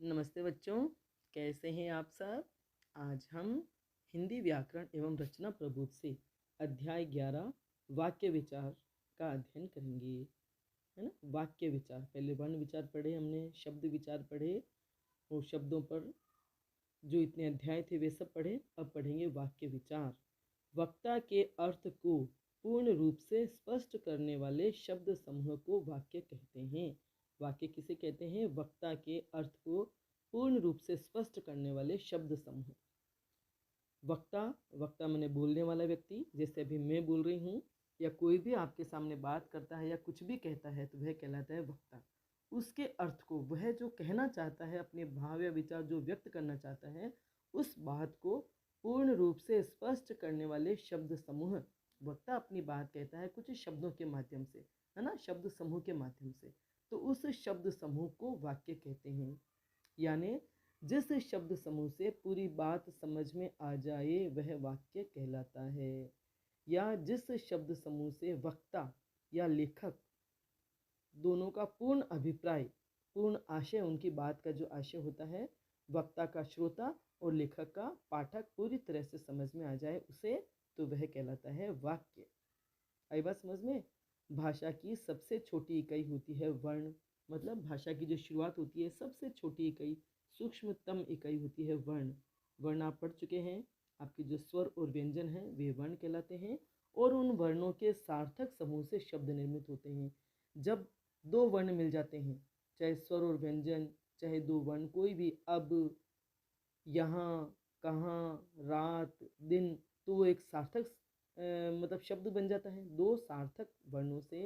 नमस्ते बच्चों, कैसे हैं आप सब। आज हम हिंदी व्याकरण एवं रचना प्रबोध से अध्याय 11 वाक्य विचार का अध्ययन करेंगे, है ना। वाक्य विचार, पहले वर्ण विचार पढ़े हमने, शब्द विचार पढ़े और शब्दों पर जो इतने अध्याय थे वे सब पढ़े। अब पढ़ेंगे वाक्य विचार। वक्ता के अर्थ को पूर्ण रूप से स्पष्ट करने वाले शब्द समूह को वाक्य कहते हैं। वाक्य किसे कहते हैं? वक्ता के अर्थ को पूर्ण रूप से स्पष्ट करने वाले शब्द समूह। वक्ता, वक्ता माने बोलने वाला व्यक्ति, जैसे अभी मैं बोल रही हूँ या कोई भी आपके सामने बात करता है या कुछ भी कहता है तो वह कहलाता है वक्ता। उसके अर्थ को, वह जो कहना चाहता है, अपने भाव या विचार जो व्यक्त करना चाहता है, उस बात को पूर्ण रूप से स्पष्ट करने वाले शब्द समूह। वक्ता अपनी बात कहता है कुछ शब्दों के माध्यम से, है ना, शब्द समूह के माध्यम से, तो उस शब्द समूह को वाक्य कहते हैं। यानी जिस शब्द समूह से पूरी बात समझ में आ जाए वह वाक्य कहलाता है, या जिस शब्द समूह से वक्ता या लेखक दोनों का पूर्ण अभिप्राय, पूर्ण आशय, उनकी बात का जो आशय होता है, वक्ता का श्रोता और लेखक का पाठक पूरी तरह से समझ में आ जाए उसे, तो वह कहलाता है वाक्य। आई बात समझ में। भाषा की सबसे छोटी इकाई होती है वर्ण, मतलब भाषा की जो शुरुआत होती है सबसे छोटी इकाई, सूक्ष्मतम इकाई होती है वर्ण। वर्ण आप पढ़ चुके हैं, आपके जो स्वर और व्यंजन हैं वे वर्ण कहलाते हैं, और उन वर्णों के सार्थक समूह से शब्द निर्मित होते हैं। जब दो वर्ण मिल जाते हैं, चाहे स्वर और व्यंजन, चाहे दो वर्ण कोई भी, अब, यहाँ, कहाँ, रात, दिन, तो वो एक सार्थक मतलब शब्द बन जाता है। दो सार्थक वर्णों से,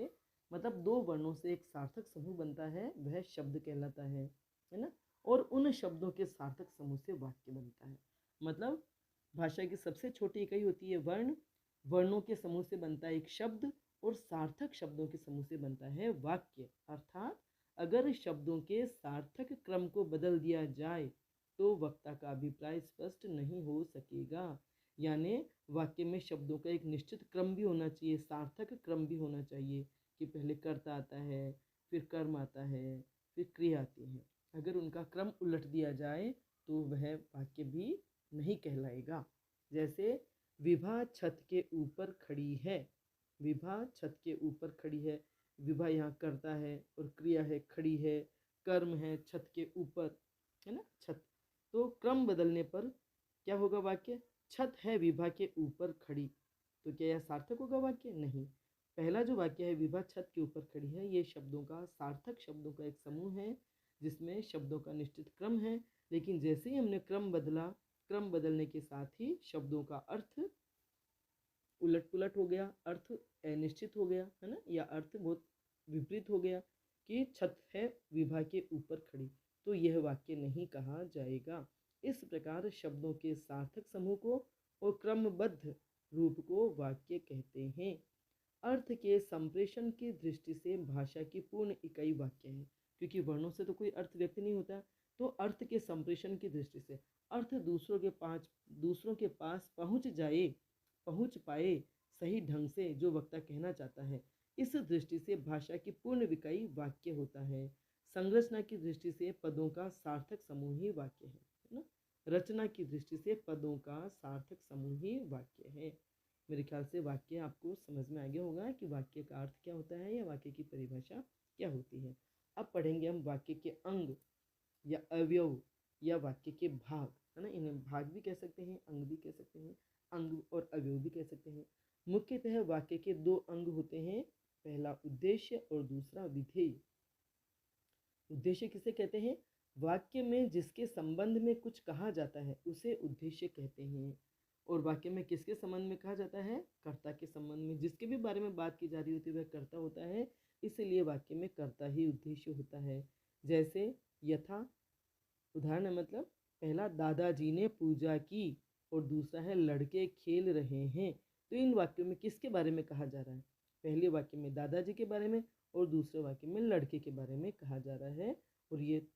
मतलब दो वर्णों से एक सार्थक समूह बनता है, वह शब्द कहलाता है ना। और उन शब्दों के सार्थक समूह से वाक्य बनता है। मतलब भाषा की सबसे छोटी इकाई होती है वर्ण, वर्णों के समूह से बनता है एक शब्द, और सार्थक शब्दों के समूह से बनता है वाक्य। अर्थात अगर शब्दों के सार्थक क्रम को बदल दिया जाए तो वक्ता का अभिप्राय स्पष्ट नहीं हो सकेगा। यानी वाक्य में शब्दों का एक निश्चित क्रम भी होना चाहिए, सार्थक क्रम भी होना चाहिए, कि पहले कर्ता आता है, फिर कर्म आता है, फिर क्रिया आती है। अगर उनका क्रम उलट दिया जाए तो वह वाक्य भी नहीं कहलाएगा। जैसे विभा छत के ऊपर खड़ी है, विभा छत के ऊपर खड़ी है, विभा यहाँ करता है और क्रिया है खड़ी है, कर्म है छत के ऊपर, है ना, छत। तो क्रम बदलने पर क्या होगा वाक्य? छत है विभा के ऊपर खड़ी, तो क्या यह सार्थक होगा वाक्य? नहीं। पहला जो वाक्य है विभा छत के ऊपर खड़ी है, ये शब्दों का, सार्थक शब्दों का एक समूह है जिसमें शब्दों का निश्चित क्रम है। लेकिन जैसे ही हमने क्रम बदला, क्रम बदलने के साथ ही शब्दों का अर्थ उलट पुलट हो गया, अर्थ अनिश्चित हो गया, है ना, या अर्थ बहुत विपरीत हो गया, कि छत है विभा के ऊपर खड़ी, तो यह वाक्य नहीं कहा जाएगा। इस प्रकार शब्दों के सार्थक समूह को और क्रमबद्ध रूप को वाक्य कहते हैं। अर्थ के संप्रेषण की दृष्टि से भाषा की पूर्ण इकाई वाक्य है, क्योंकि वर्णों से तो कोई अर्थ व्यक्त नहीं होता, तो अर्थ के संप्रेषण की दृष्टि से अर्थ दूसरों के पास पहुंच पाए सही ढंग से जो वक्ता कहना चाहता है, इस दृष्टि से भाषा की पूर्ण इकाई वाक्य होता है। संरचना की दृष्टि से पदों का सार्थक समूह ही वाक्य है ना। रचना की दृष्टि से पदों का सार्थक समूह ही वाक्य है। मेरे ख्याल से वाक्य आपको समझ में आ गया होगा कि वाक्य का अर्थ क्या होता है या वाक्य की परिभाषा क्या होती है। अब पढ़ेंगे हम वाक्य के अंग या अवयव या वाक्य के भाग, है ना। इन्हें भाग भी कह सकते हैं, अंग भी कह सकते हैं, अंग और अवयव भी कह सकते हैं। मुख्यतः वाक्य के दो अंग होते हैं, पहला उद्देश्य और दूसरा विधेय। उद्देश्य किसे कहते हैं? वाक्य में जिसके संबंध में कुछ कहा जाता है उसे उद्देश्य कहते हैं। और वाक्य में किसके संबंध में कहा जाता है? कर्ता के संबंध में, जिसके भी बारे में बात की जा रही होती है वह कर्ता होता है, इसलिए वाक्य में कर्ता ही उद्देश्य होता है। जैसे यथा, उदाहरण है, मतलब पहला दादाजी ने पूजा की और दूसरा है लड़के खेल रहे हैं, तो इन वाक्यों में किसके बारे में कहा जा रहा है? पहले वाक्य में दादाजी के बारे में और दूसरे वाक्य में लड़के के बारे में कहा जा रहा है, और ये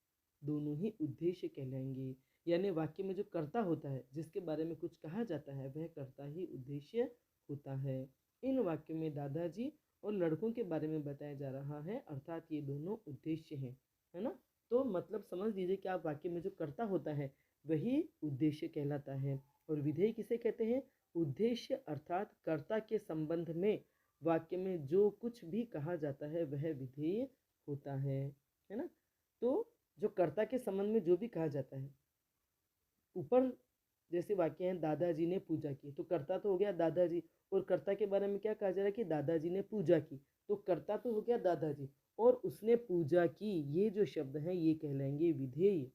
दोनों ही उद्देश्य कहलाएंगे। यानी वाक्य में जो कर्ता होता है, जिसके बारे में कुछ कहा जाता है, वह कर्ता ही उद्देश्य होता है। इन वाक्यों में दादाजी और लड़कों के बारे में बताया जा रहा है, अर्थात ये दोनों उद्देश्य हैं, है ना। तो मतलब समझ लीजिए कि आप वाक्य में जो कर्ता होता है वही उद्देश्य कहलाता है। और विधेय किसे कहते हैं? उद्देश्य अर्थात कर्ता के संबंध में वाक्य में जो कुछ भी कहा जाता है वह विधेय होता है ना। तो जो कर्ता के संबंध में जो भी कहा जाता है, ऊपर जैसे वाक्य हैं दादाजी ने पूजा की, तो कर्ता तो हो गया दादाजी, और कर्ता के बारे में क्या कहा जा रहा है कि दादाजी ने पूजा की, तो कर्ता तो हो गया दादाजी और उसने पूजा की, ये जो शब्द हैं ये कहलाएंगे विधेय।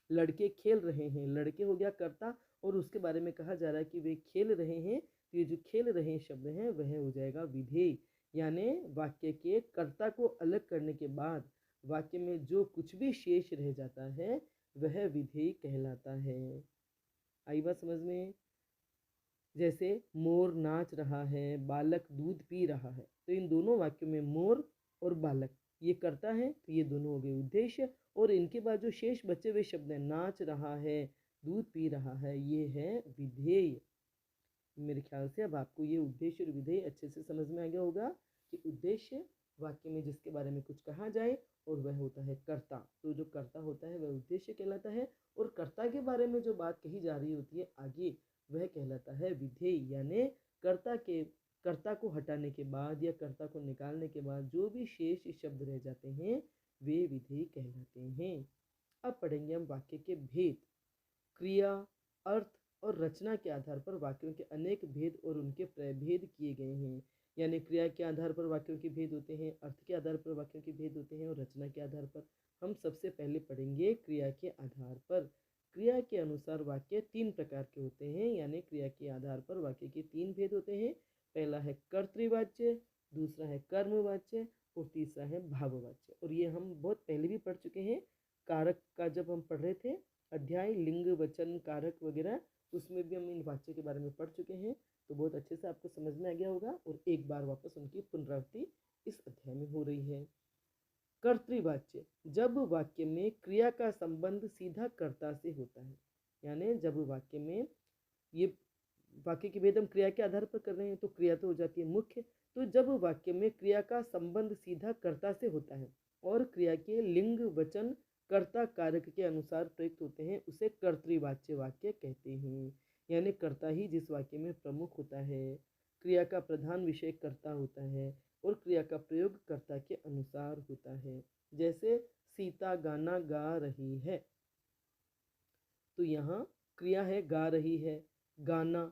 लड़के खेल रहे हैं, लड़के हो गया कर्ता और उसके बारे में कहा जा रहा है कि वे खेल रहे हैं, तो ये जो खेल रहे हैं शब्द हैं वह हो जाएगा विधेय। यानी वाक्य के कर्ता को अलग करने के बाद वाक्य में जो कुछ भी शेष रह जाता है वह विधेय कहलाता है। आई बात समझ में? जैसे मोर नाच रहा है, बालक दूध पी रहा है, तो इन दोनों वाक्यों में मोर और बालक ये कर्ता है, तो ये दोनों हो गए उद्देश्य, और इनके बाद जो शेष बचे हुए शब्द हैं नाच रहा है, दूध पी रहा है, ये है विधेय। मेरे ख्याल से अब आपको ये उद्देश्य और विधेय अच्छे से समझ में आ गया होगा कि उद्देश्य वाक्य में जिसके बारे में कुछ कहा जाए और वह होता है कर्ता, तो जो कर्ता होता है वह उद्देश्य कहलाता है, और कर्ता के बारे में जो बात कही जा रही होती है आगे वह कहलाता है विधेय। यानी कर्ता को हटाने के बाद या कर्ता को निकालने के बाद जो भी शेष शब्द रह जाते हैं वे विधेय कहलाते हैं। अब पढ़ेंगे हम वाक्य के भेद। क्रिया, अर्थ और रचना के आधार पर वाक्यों के अनेक भेद और उनके प्रभेद किए गए हैं। यानी क्रिया के आधार पर वाक्यों के भेद होते हैं, अर्थ के आधार पर वाक्यों के भेद होते हैं और रचना के आधार पर। हम सबसे पहले पढ़ेंगे क्रिया के आधार पर। क्रिया के अनुसार वाक्य 3 प्रकार के होते हैं, यानी क्रिया के आधार पर वाक्य के 3 भेद होते हैं। पहला है कर्तृवाच्य, दूसरा है कर्मवाच्य और तीसरा है भाववाच्य। और ये हम बहुत पहले भी पढ़ चुके हैं, कारक का जब हम पढ़ रहे थे अध्याय लिंग वचन कारक वगैरह, उसमें भी हम इन वाच्यों के बारे में पढ़ चुके हैं, तो बहुत अच्छे से आपको समझ में आ गया होगा। और एक बार वापस उनकी पुनरावृत्ति इस अध्याय में हो रही है। कर्तृवाच्य, जब वाक्य में क्रिया का संबंध सीधा कर्ता से होता है, यानी जब वाक्य में ये वाक्य के भेद हम क्रिया के आधार पर कर रहे हैं तो क्रिया तो हो जाती है मुख्य, तो जब वाक्य में क्रिया का संबंध सीधा कर्ता से होता है और क्रिया के लिंग वचन कर्ता कारक के अनुसार प्रयुक्त होते हैं उसे कर्तृवाच्य वाक्य कहते हैं। यानी कर्ता ही जिस वाक्य में प्रमुख होता है, क्रिया का प्रधान विषय कर्ता होता है और क्रिया का प्रयोग कर्ता के अनुसार होता है। जैसे सीता गाना गा रही है, तो यहाँ क्रिया है गा रही है, गाना,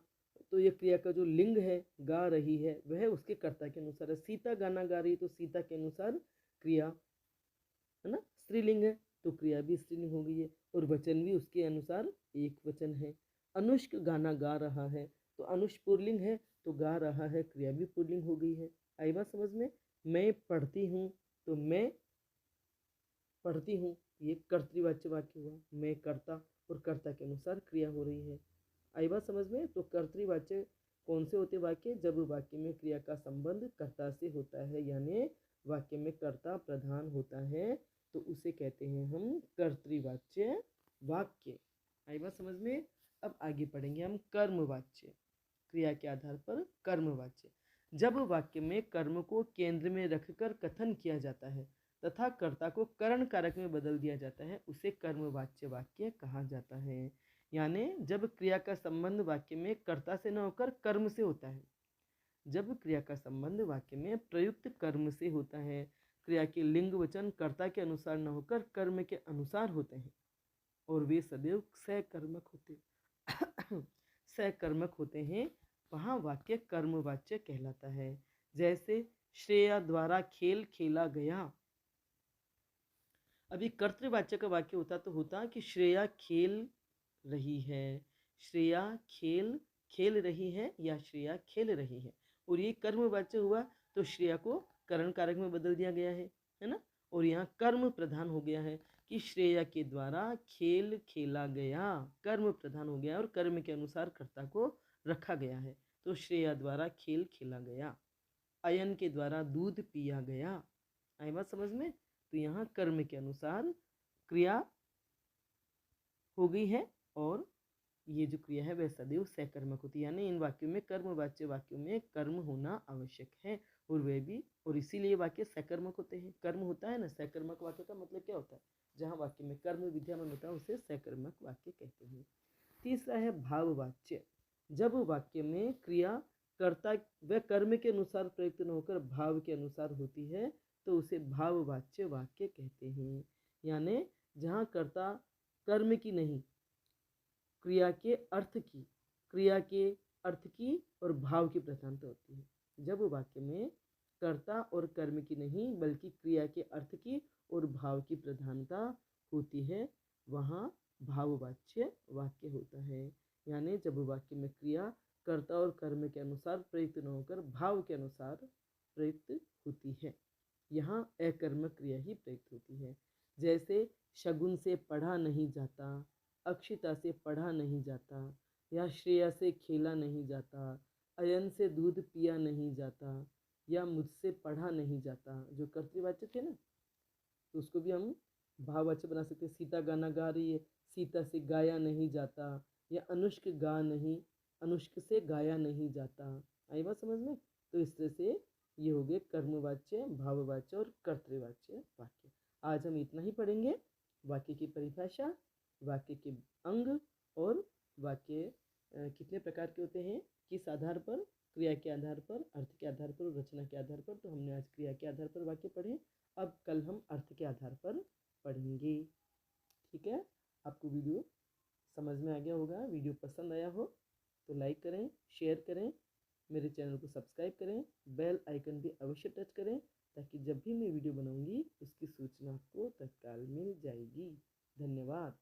तो ये क्रिया का जो लिंग है गा रही है वह उसके कर्ता के अनुसार है। सीता गाना गा रही, तो सीता के अनुसार क्रिया है ना, स्त्रीलिंग है तो क्रिया भी स्त्रीलिंग हो गई है, और वचन भी उसके अनुसार एक वचन है। अनुष्क गाना गा रहा है, तो अनुष पुल्लिंग है तो गा रहा है, क्रिया भी पुल्लिंग हो गई है। आई बात समझ में? मैं पढ़ती हूँ, तो मैं पढ़ती हूँ, ये कर्तृवाच्य वाक्य हुआ, मैं कर्ता और कर्ता के अनुसार क्रिया हो रही है। आई बात समझ में? तो कर्तृवाच्य कौन से होते वाक्य? जब वाक्य में क्रिया का संबंध कर्ता से होता है, यानी वाक्य में कर्ता प्रधान होता है, तो उसे कहते हैं हम कर्तृवाच्य वाक्य। आई बात समझ में? अब आगे पढ़ेंगे हम कर्मवाच्य। क्रिया के आधार पर कर्मवाच्य, जब वाक्य में कर्म को केंद्र में रखकर कथन किया जाता है तथा कर्ता को करण कारक में बदल दिया जाता है उसे कर्मवाच्य वाक्य कहा जाता है। यानी जब क्रिया का संबंध वाक्य में कर्ता से न होकर कर्म से होता है, जब क्रिया का संबंध वाक्य में प्रयुक्त कर्म से होता है, क्रिया के लिंग वचन कर्ता के अनुसार न होकर कर्म के अनुसार होते हैं और वे सदैव सकर्मक होते सकर्मक होते हैं, वहाँ वाक्य कर्मवाच्य कहलाता है। जैसे श्रेया द्वारा खेल खेला गया, अभी कर्तृवाच्य का वाक्य होता तो होता कि श्रेया खेल रही है, श्रेया खेल रही है या श्रेया खेल रही है, और ये कर्मवाच्य हुआ तो श्रेया को करण कारक में बदल दिया गया है ना, और यहाँ कर्म प्रधान हो गया है कि श्रेया के द्वारा खेल खेला गया, कर्म प्रधान हो गया और कर्म के अनुसार कर्ता को रखा गया है, तो श्रेया द्वारा खेल खेला गया। अयन के द्वारा दूध पिया गया। आई बात समझ में? तो यहाँ कर्म के अनुसार क्रिया हो गई है और ये जो क्रिया है वह सदैव सकर्मक होती है, यानी इन वाक्यों में कर्मवाच्य वाक्यों में कर्म होना आवश्यक है, और वह भी, और इसीलिए वाक्य सकर्मक होते हैं। कर्म होता है ना, सकर्मक वाक्य का मतलब क्या होता है? जहाँ वाक्य में कर्म विद्यमान होता है उसे सकर्मक वाक्य कहते हैं। तीसरा है भाववाच्य। जब वाक्य में क्रिया कर्ता व कर्म के अनुसार प्रयुक्त न होकर भाव के अनुसार होती है तो उसे भाववाच्य वाक्य कहते हैं। यानी जहाँ कर्ता कर्म की नहीं, क्रिया के अर्थ की और भाव की प्रधानता होती है। जब वाक्य में कर्ता और कर्म की नहीं बल्कि क्रिया के अर्थ की और भाव की प्रधानता होती है वहाँ भाववाच्य वाक्य होता है। यानी जब वाक्य में क्रिया कर्ता और कर्म के अनुसार प्रयुक्त न होकर भाव के अनुसार प्रयुक्त होती है, यहाँ अकर्मक क्रिया ही प्रयुक्त होती है। जैसे शगुन से पढ़ा नहीं जाता, अक्षिता से पढ़ा नहीं जाता, या श्रेया से खेला नहीं जाता, अयन से दूध पिया नहीं जाता, या मुझसे पढ़ा नहीं जाता। जो कर्तृवाचक है ना, तो उसको भी हम भाववाचक बना सकते हैं। सीता गाना गा रही है, सीता से गाया नहीं जाता, या अनुष्क अनुष्क से गाया नहीं जाता। आई बात समझ में? तो इस तरह से ये हो गए कर्मवाच्य, भाववाच्य और कर्तृवाच्य वाक्य। आज हम इतना ही पढ़ेंगे। वाक्य की परिभाषा, वाक्य के अंग और वाक्य कितने प्रकार के होते हैं, किस आधार पर, क्रिया के आधार पर, अर्थ के आधार पर, रचना के आधार पर। तो हमने आज क्रिया के आधार पर वाक्य पढ़े, अब कल हम अर्थ के आधार पर पढ़ेंगे। ठीक है, आपको वीडियो समझ में आ गया होगा। वीडियो पसंद आया हो तो लाइक करें, शेयर करें, मेरे चैनल को सब्सक्राइब करें, बेल आइकन भी अवश्य टच करें ताकि जब भी मैं वीडियो बनाऊंगी उसकी सूचना आपको तत्काल मिल जाएगी। धन्यवाद।